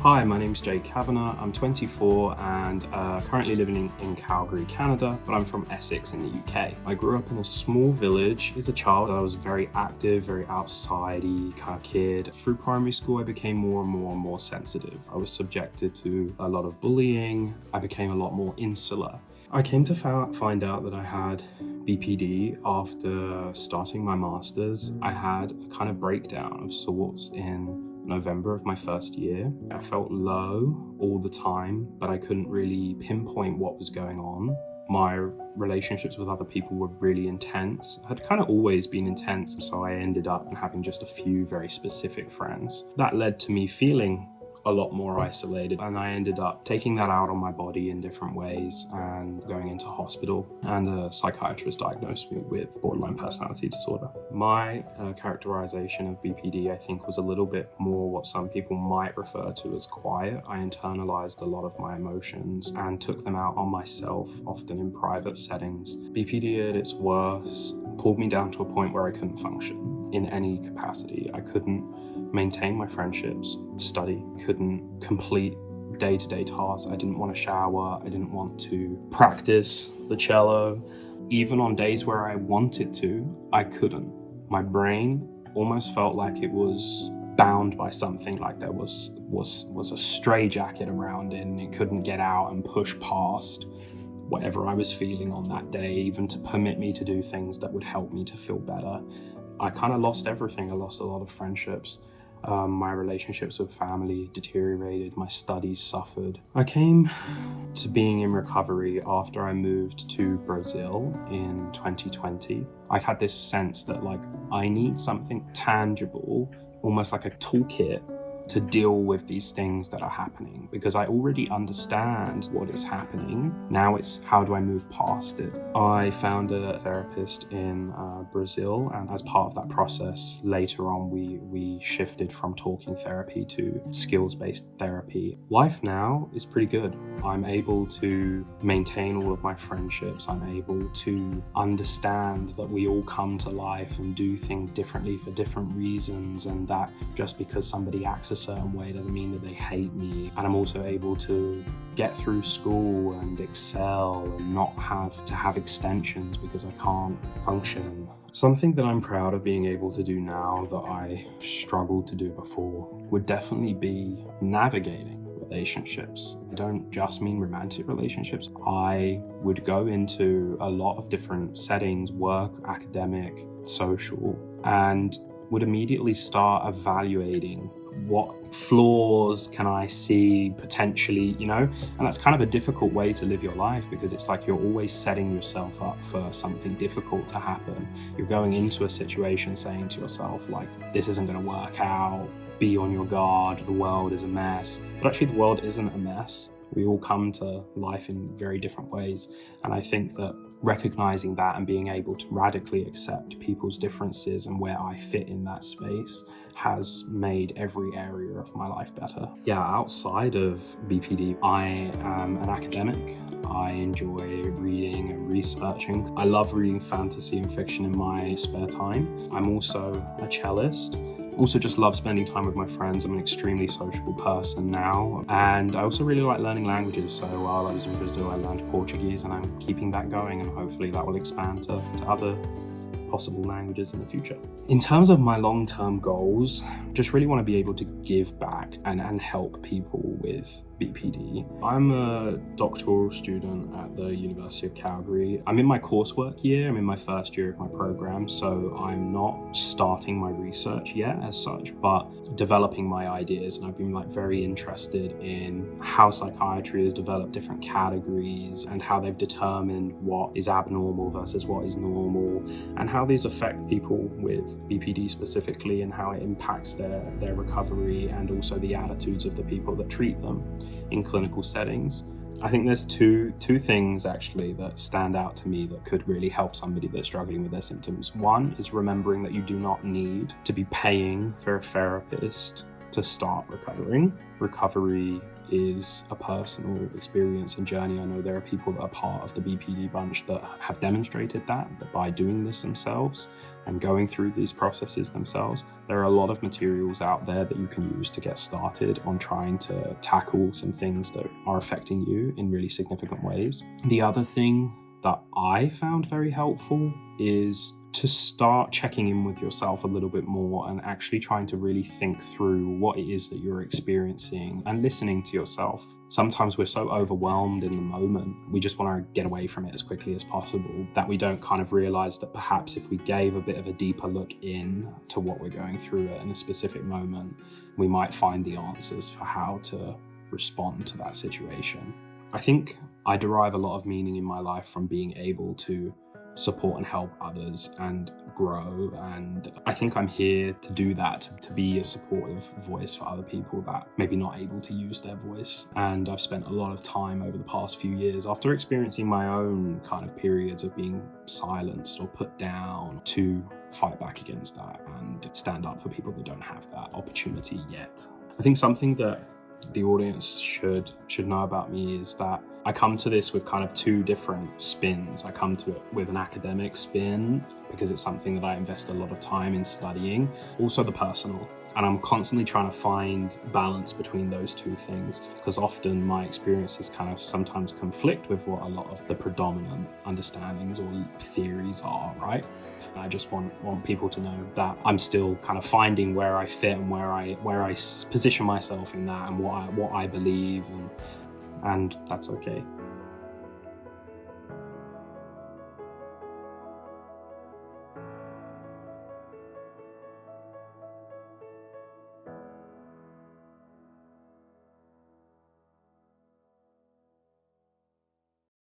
Hi, my name's Cavanagh. I'm 24 and currently living in Calgary, Canada, but I'm from Essex in the UK. I grew up in a small village. As a child, I was very active, very outsidey kind of kid. Through primary school, I became more and more sensitive. I was subjected to a lot of bullying. I became a lot more insular. I came to find out that I had BPD after starting my master's. I had a kind of breakdown of sorts in November of my first year. I felt low all the time, but I couldn't really pinpoint what was going on. My relationships with other people were really intense. Had kind of always been intense, so I ended up having just a few very specific friends. That led to me feeling a lot more isolated, and I ended up taking that out on my body in different ways and going into hospital, and a psychiatrist diagnosed me with borderline personality disorder. My characterization of BPD, I think, was a little bit more what some people might refer to as quiet. I internalized a lot of my emotions and took them out on myself, often in private settings. BPD at its worst pulled me down to a point where I couldn't function in any capacity. I couldn't maintain my friendships, study, couldn't complete day-to-day tasks. I didn't want to shower. I didn't want to practice the cello. Even on days where I wanted to, I couldn't. My brain almost felt like it was bound by something, like there was a straitjacket around it and it couldn't get out and push past whatever I was feeling on that day, even to permit me to do things that would help me to feel better. I kind of lost everything. I lost a lot of friendships. My relationships with family deteriorated. My studies suffered. I came to being in recovery after I moved to Brazil in 2020. I've had this sense that I need something tangible, almost like a toolkit, to deal with these things that are happening, because I already understand what is happening. Now it's how do I move past it? I found a therapist in Brazil, and as part of that process, later on we shifted from talking therapy to skills-based therapy. Life now is pretty good. I'm able to maintain all of my friendships. I'm able to understand that we all come to life and do things differently for different reasons, and that just because somebody acts a certain way doesn't mean that they hate me. And I'm also able to get through school and excel and not have to have extensions because I can't function. Something that I'm proud of being able to do now that I struggled to do before would definitely be navigating relationships. I don't just mean romantic relationships. I would go into a lot of different settings, work, academic, social, and would immediately start evaluating what flaws can I see potentially, and that's kind of a difficult way to live your life, because it's like you're always setting yourself up for something difficult to happen. You're going into a situation saying to yourself, this isn't going to work out, be on your guard, the world is a mess. But actually the world isn't a mess. We all come to life in very different ways. And I think that recognizing that and being able to radically accept people's differences and where I fit in that space has made every area of my life better. Yeah, outside of BPD, I am an academic. I enjoy reading and researching. I love reading fantasy and fiction in my spare time. I'm also a cellist. Also just love spending time with my friends. I'm an extremely sociable person now. And I also really like learning languages. So while I was in Brazil, I learned Portuguese, and I'm keeping that going, and hopefully that will expand to other possible languages in the future. In terms of my long-term goals, just really want to be able to give back and help people with BPD. I'm a doctoral student at the University of Calgary. I'm in my coursework year. I'm in my first year of my program, so I'm not starting my research yet as such, but developing my ideas. And I've been very interested in how psychiatry has developed different categories and how they've determined what is abnormal versus what is normal, and how these affect people with BPD specifically, and how it impacts their recovery, and also the attitudes of the people that treat them in clinical settings. I think there's two things actually that stand out to me that could really help somebody that's struggling with their symptoms. One is remembering that you do not need to be paying for a therapist to start recovering. Recovery is a personal experience and journey. I know there are people that are part of the BPD Bunch that have demonstrated that by doing this themselves. and going through these processes themselves, there are a lot of materials out there that you can use to get started on trying to tackle some things that are affecting you in really significant ways. The other thing that I found very helpful is to start checking in with yourself a little bit more and actually trying to really think through what it is that you're experiencing and listening to yourself. Sometimes we're so overwhelmed in the moment, we just want to get away from it as quickly as possible, that we don't kind of realize that perhaps if we gave a bit of a deeper look in to what we're going through in a specific moment, we might find the answers for how to respond to that situation. I think I derive a lot of meaning in my life from being able to support and help others and grow, and I think I'm here to do that, to be a supportive voice for other people that maybe not able to use their voice. And I've spent a lot of time over the past few years, after experiencing my own kind of periods of being silenced or put down, to fight back against that and stand up for people that don't have that opportunity yet. I think something that the audience should know about me is that I come to this with kind of two different spins. I come to it with an academic spin because it's something that I invest a lot of time in studying, also the personal. And I'm constantly trying to find balance between those two things, because often my experiences kind of sometimes conflict with what a lot of the predominant understandings or theories are, right? I just want people to know that I'm still kind of finding where I fit and where I position myself in that and what I believe, and that's okay.